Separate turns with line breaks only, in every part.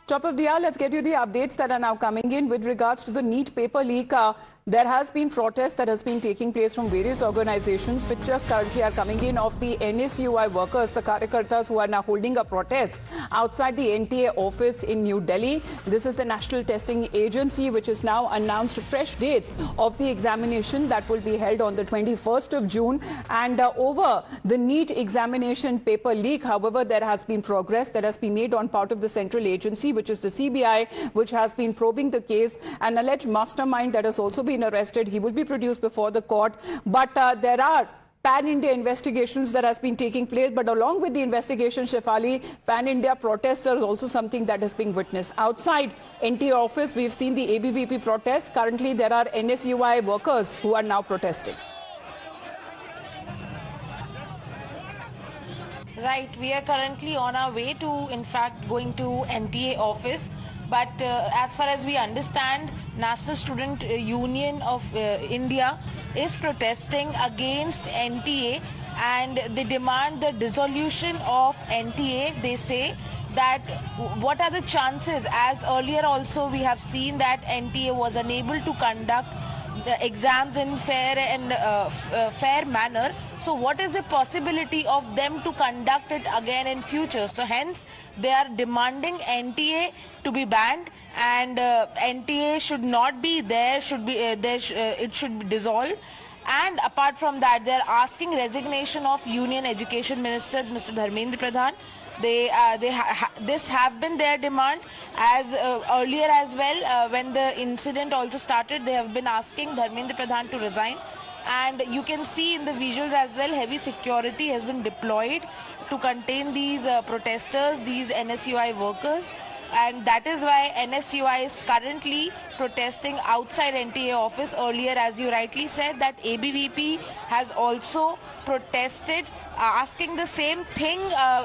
Top of the hour, let's get you the updates that are now coming in with regards to the NEET paper leak. There has been protests that has been taking place from various organizations. Pictures currently are coming in of the NSUI workers, the Karyakartas, who are now holding a protest outside the NTA office in New Delhi. This is the National Testing Agency, which has now announced fresh dates of the examination that will be held on the 21st of June. And over the NEET examination paper leak, however, there has been progress that has been made on part of the central agency, which is the CBI, which has been probing the case. An alleged mastermind that has also been arrested. He will be produced before the court. But there are pan-India investigations that has been taking place. But along with the investigation, Shefali, pan-India protests are also something that has been witnessed. Outside NTA office, we've seen the ABVP protests. Currently, there are NSUI workers who are now protesting.
Right, we are currently on our way to, in fact, going to NTA office. But as far as we understand, National Student Union of India is protesting against NTA, and they demand the dissolution of NTA. They say that what are the chances, as earlier also we have seen that NTA was unable to conduct exams in fair and fair manner. So what is the possibility of them to conduct it again in future? So hence they are demanding NTA to be banned, and NTA should not be there, should be it should be dissolved. And apart from that, they are asking resignation of Union Education Minister Mr. Dharmendra Pradhan. This have been their demand as earlier as well. When the incident also started, they have been asking Dharmendra Pradhan to resign. And you can see in the visuals as well, heavy security has been deployed to contain these protesters, these NSUI workers. And that is why NSUI is currently protesting outside NTA office. Earlier, as you rightly said, that ABVP has also protested, asking the same thing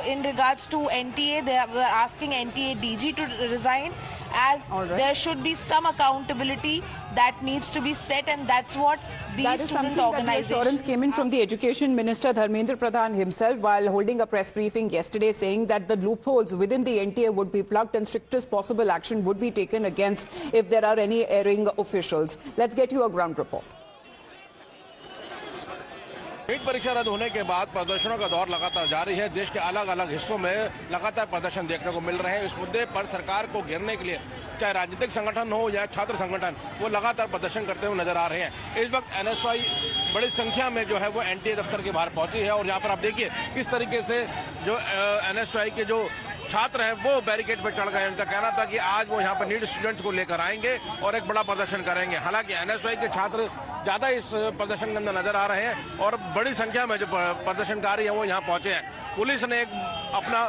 in regards to NTA. They were asking NTA DG to resign, as there should be some accountability that needs to be set, and that's what these student organizations.
The assurance came in from the Education Minister Dharmendra Pradhan himself while holding a press briefing yesterday, saying that the loopholes within the NTA would be plugged and strictest possible action would be taken against if there are any erring officials. Let's get you a ground report.
NEET परीक्षा रद्द होने के बाद प्रदर्शनों का दौर लगातार जारी है। देश के अलग अलग हिस्सों में लगातार प्रदर्शन देखने को मिल रहे हैं। इस मुद्दे पर सरकार को घेरने के लिए चाहे राजनीतिक संगठन हो या छात्र संगठन, वो लगातार प्रदर्शन करते हुए नजर आ रहे हैं। इस वक्त एनएसयूआई बड़ी संख्या में जो है वो एनटीए दफ्तर के बाहर पहुंची है, और यहाँ पर आप देखिए किस तरीके से जो एनएसयूआई के जो छात्र हैं वो बैरिकेड पर चढ़ गए। उनका कहना था कि आज वो यहाँ पर नीट स्टूडेंट्स को लेकर आएंगे और एक बड़ा प्रदर्शन करेंगे। हालांकि एनएसयूआई के छात्र ज्यादा इस प्रदर्शन के अंदर नजर आ रहे हैं, और बड़ी संख्या में जो प्रदर्शनकारी हैं वो यहाँ पहुंचे हैं। पुलिस ने अपना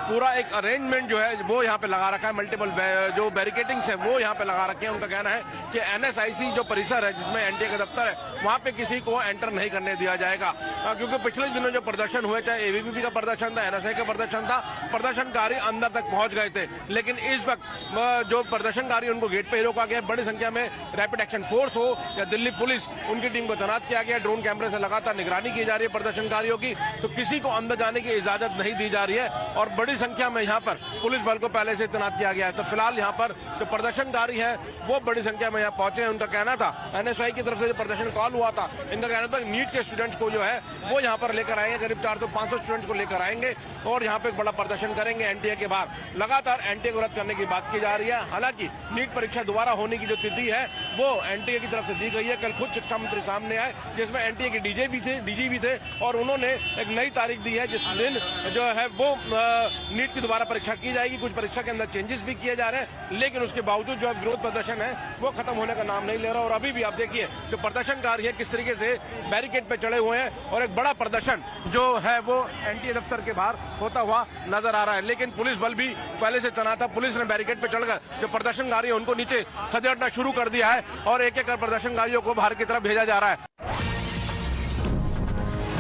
पूरा एक अरेंजमेंट जो है वो यहाँ पे लगा रखा है। मल्टीपल जो बैरिकेडिंग्स है वो यहाँ पे लगा रखे हैं। उनका कहना है कि एनएसआईसी जो परिसर है जिसमें एनटीए का दफ्तर है, वहाँ पे किसी को एंटर नहीं करने दिया जाएगा, क्योंकि पिछले दिनों जो प्रदर्शन हुए, चाहे एबीवीपी का प्रदर्शन था, एनएसआई का प्रदर्शन था, प्रदर्शनकारी अंदर तक पहुंच गए थे। लेकिन इस वक्त जो प्रदर्शनकारी उनको गेट पे ही रोका गया। बड़ी संख्या में रैपिड एक्शन फोर्स हो या दिल्ली पुलिस, उनकी टीम को तैनात किया गया। ड्रोन कैमरे से लगातार निगरानी की जा रही है प्रदर्शनकारियों की, तो किसी को अंदर जाने की इजाजत नहीं दी जा रही है, और बड़ी संख्या में यहाँ पर पुलिस बल को पहले से तैनात किया गया है। तो फिलहाल यहाँ पर जो प्रदर्शनकारी है वो बड़ी संख्या में यहाँ पहुंचे हैं। उनका कहना था, एनएसयूआई की तरफ से जो प्रदर्शन कॉल हुआ था, इनका कहना था नीट के स्टूडेंट्स को जो है वो यहाँ पर लेकर आएंगे, करीब 400-500 स्टूडेंट्स को लेकर आएंगे और यहाँ पे एक बड़ा प्रदर्शन करेंगे एनटीए के बाहर। लगातार एनटीए को रद्द करने की बात की जा रही है। हालांकि नीट परीक्षा दोबारा होने की जो तिथि है वो एनटीए की तरफ से दी गई है। कल खुद शिक्षा मंत्री सामने आए, जिसमें एनटीए के डीजी भी थे, और उन्होंने एक नई तारीख दी है जिस दिन जो है वो नीट की दोबारा परीक्षा की जाएगी। कुछ परीक्षा के अंदर चेंजेस भी किए जा रहे हैं, लेकिन उसके बावजूद जो विरोध प्रदर्शन है वो खत्म होने का नाम नहीं ले रहा। और अभी भी आप देखिए जो प्रदर्शनकारी है किस तरीके से बैरिकेड पे चढ़े हुए हैं, और एक बड़ा प्रदर्शन जो है वो एनटीए दफ्तर के बाहर होता हुआ नजर आ रहा है। लेकिन पुलिस बल भी पहले से तैनात था। पुलिस ने बैरिकेड पे चढ़कर जो प्रदर्शनकारी है उनको नीचे खदेड़ना शुरू कर दिया है, और एक एक कर प्रदर्शनकारियों को बाहर की तरफ भेजा जा रहा है।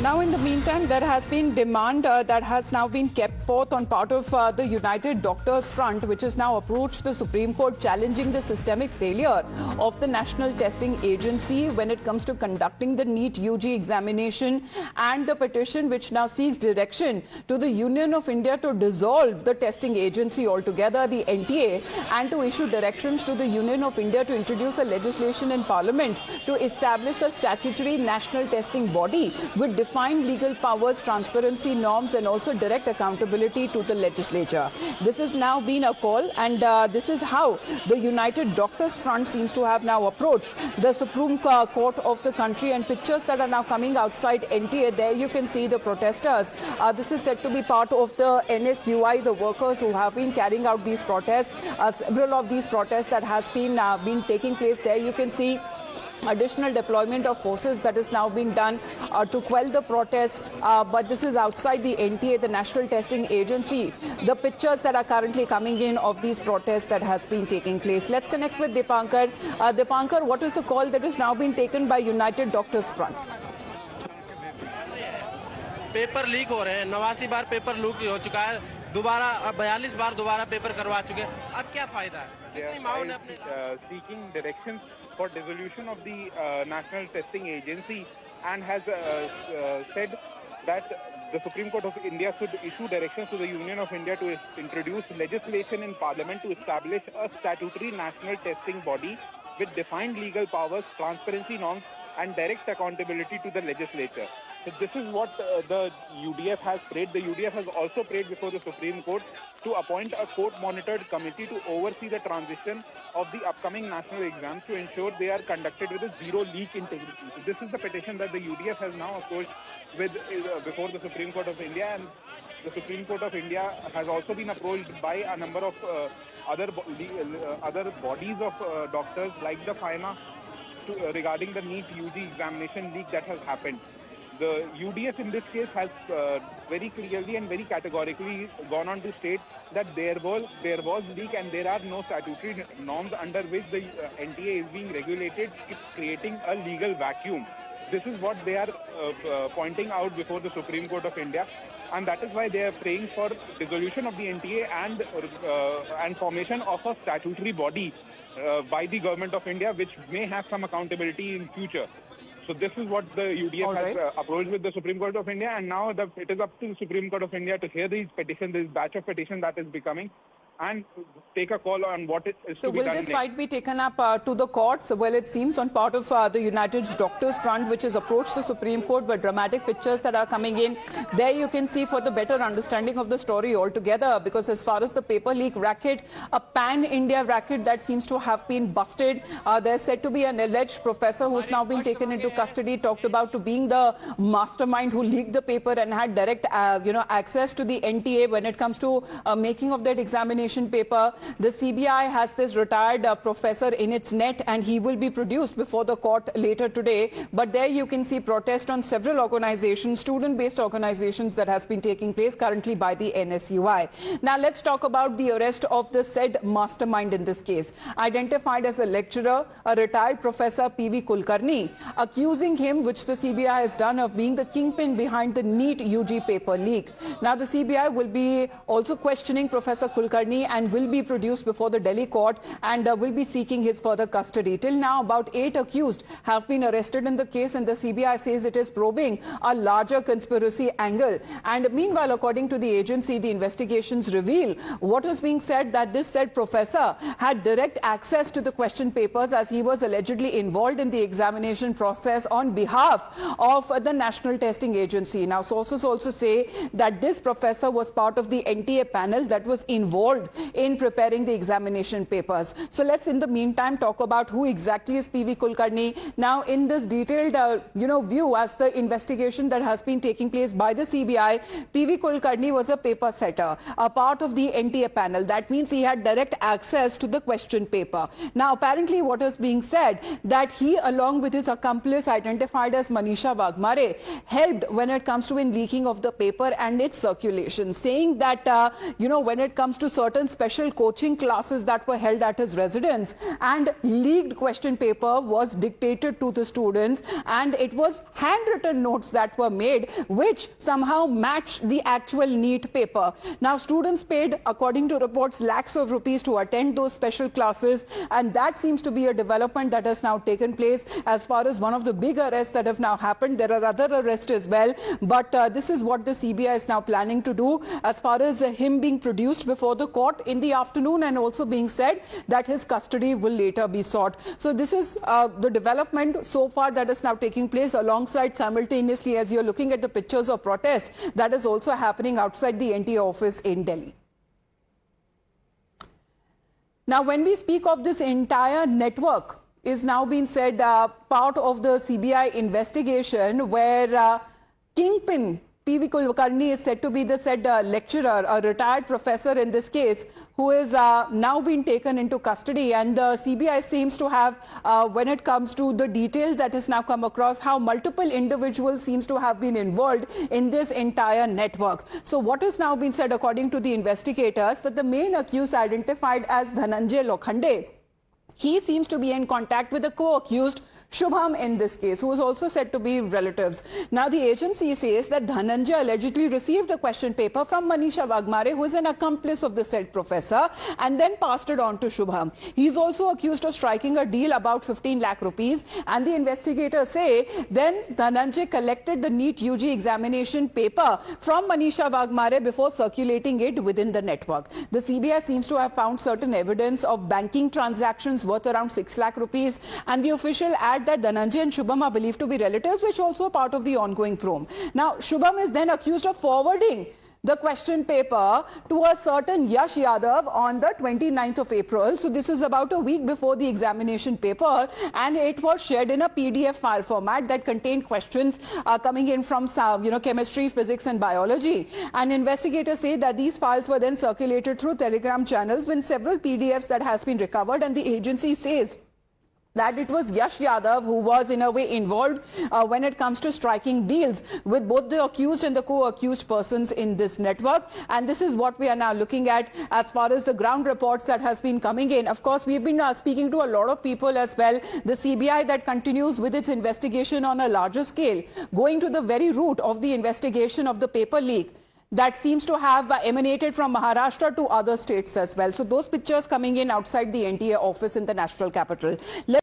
Now, in the meantime, there has been demand that has now been kept forth on part of the United Doctors Front, which has now approached the Supreme Court challenging the systemic failure of the National Testing Agency when it comes to conducting the NEET UG examination, and the petition which now seeks direction to the Union of India to dissolve the testing agency altogether, the NTA, and to issue directions to the Union of India to introduce a legislation in Parliament to establish a statutory national testing body with defined legal powers, transparency norms, and also direct accountability to the legislature. This has now been a call, and this is how the United Doctors Front seems to have now approached the Supreme Court of the country. And pictures that are now coming outside NTA, there you can see the protesters. This is said to be part of the NSUI, the workers who have been carrying out these protests. Several of these protests that has been taking place. There you can see additional deployment of forces that is now being done to quell the protest, but this is outside the NTA, the National Testing Agency. The pictures that are currently coming in of these protests that has been taking place. Let's connect with Dipankar. Dipankar, what is the call that is now being taken by United Doctors Front?
Paper leak हो रहे हैं, 89 बार paper leak हो चुका है, दोबारा 42 बार दोबारा paper करवा चुके हैं. अब क्या फायदा है? कितनी मांग है अपने
seeking directions for dissolution of the National Testing Agency, and has said that the Supreme Court of India should issue directions to the Union of India to introduce legislation in Parliament to establish a statutory national testing body with defined legal powers, transparency norms, and direct accountability to the legislature. So this is what the UDF has prayed. The UDF has also prayed before the Supreme Court to appoint a court-monitored committee to oversee the transition of the upcoming national exams to ensure they are conducted with a zero-leak integrity. So this is the petition that the UDF has now approached with before the Supreme Court of India, and the Supreme Court of India has also been approached by a number of other bodies of doctors like the FIMA regarding the NEET UG examination leak that has happened. The UDF in this case has very clearly and very categorically gone on to state that there was leak, and there are no statutory norms under which the NTA is being regulated. It's creating a legal vacuum. This is what they are pointing out before the Supreme Court of India, and that is why they are praying for dissolution of the NTA and formation of a statutory body by the Government of India, which may have some accountability in future. So this is what the UDF has approached with the Supreme Court of India, and now it is up to the Supreme Court of India to hear these petitions, this batch of petitions that is becoming, and take a call on what is to be done. So will this fight
be taken up to the courts? Well, it seems on part of the United Doctors Front, which has approached the Supreme Court, but dramatic pictures that are coming in. There you can see for the better understanding of the story altogether, because as far as the paper leak racket, a pan-India racket that seems to have been busted. There's said to be an alleged professor who's now been taken into custody, talked about to being the mastermind who leaked the paper and had direct access to the NTA when it comes to making of that examination paper. The CBI has this retired professor in its net, and he will be produced before the court later today. But there you can see protest on several organizations, student-based organizations, that has been taking place currently by the NSUI. Now let's talk about the arrest of the said mastermind in this case. Identified as a lecturer, a retired professor PV Kulkarni, accusing him, which the CBI has done, of being the kingpin behind the NEET UG paper leak. Now the CBI will be also questioning Professor Kulkarni and will be produced before the Delhi court, and will be seeking his further custody. Till now, about 8 accused have been arrested in the case, and the CBI says it is probing a larger conspiracy angle. And meanwhile, according to the agency, the investigations reveal what is being said, that this said professor had direct access to the question papers, as he was allegedly involved in the examination process on behalf of the National Testing Agency. Now, sources also say that this professor was part of the NTA panel that was involved in preparing the examination papers. So let's, in the meantime, talk about who exactly is PV Kulkarni. Now, in this detailed, view as the investigation that has been taking place by the CBI, PV Kulkarni was a paper setter, a part of the NTA panel. That means he had direct access to the question paper. Now, apparently, what is being said, that he, along with his accomplice identified as Manisha Wagmare, helped when it comes to in leaking of the paper and its circulation, saying that, when it comes to certain certain special coaching classes that were held at his residence, and leaked question paper was dictated to the students, and it was handwritten notes that were made which somehow matched the actual NEET paper. Now, students paid, according to reports, lakhs of rupees to attend those special classes, and that seems to be a development that has now taken place as far as one of the big arrests that have now happened. There are other arrests as well, but this is what the CBI is now planning to do as far as him being produced before the court in the afternoon, and also being said that his custody will later be sought. So this is the development so far that is now taking place, alongside simultaneously, as you're looking at the pictures of protest that is also happening outside the NTA office in Delhi. Now, when we speak of this entire network is now being said part of the CBI investigation, where Kingpin P.V. Kulkarni is said to be the said lecturer, a retired professor in this case, who is now been taken into custody. And the CBI seems to have, when it comes to the detail that has now come across, how multiple individuals seems to have been involved in this entire network. So what is now been said, according to the investigators, that the main accused, identified as Dhananjay Lokhande, he seems to be in contact with the co-accused Shubham in this case, who is also said to be relatives. Now, the agency says that Dhananjay allegedly received a question paper from Manisha Wagmare, who is an accomplice of the said professor, and then passed it on to Shubham. He is also accused of striking a deal about 15 lakh rupees, and the investigators say then Dhananjay collected the NEET UG examination paper from Manisha Wagmare before circulating it within the network. The CBI seems to have found certain evidence of banking transactions worth around 6 lakh rupees, and the official add that Dhananjay and Shubham are believed to be relatives, which also part of the ongoing probe. Now, Shubham is then accused of forwarding the question paper to a certain Yash Yadav on the 29th of April. So this is about a week before the examination paper, and it was shared in a PDF file format that contained questions coming in from chemistry, physics and biology. And investigators say that these files were then circulated through Telegram channels when several PDFs that has been recovered, and the agency says that it was Yash Yadav who was in a way involved when it comes to striking deals with both the accused and the co-accused persons in this network. And this is what we are now looking at as far as the ground reports that has been coming in. Of course, we've been speaking to a lot of people as well. The CBI that continues with its investigation on a larger scale, going to the very root of the investigation of the paper leak that seems to have emanated from Maharashtra to other states as well. So those pictures coming in outside the NTA office in the national capital.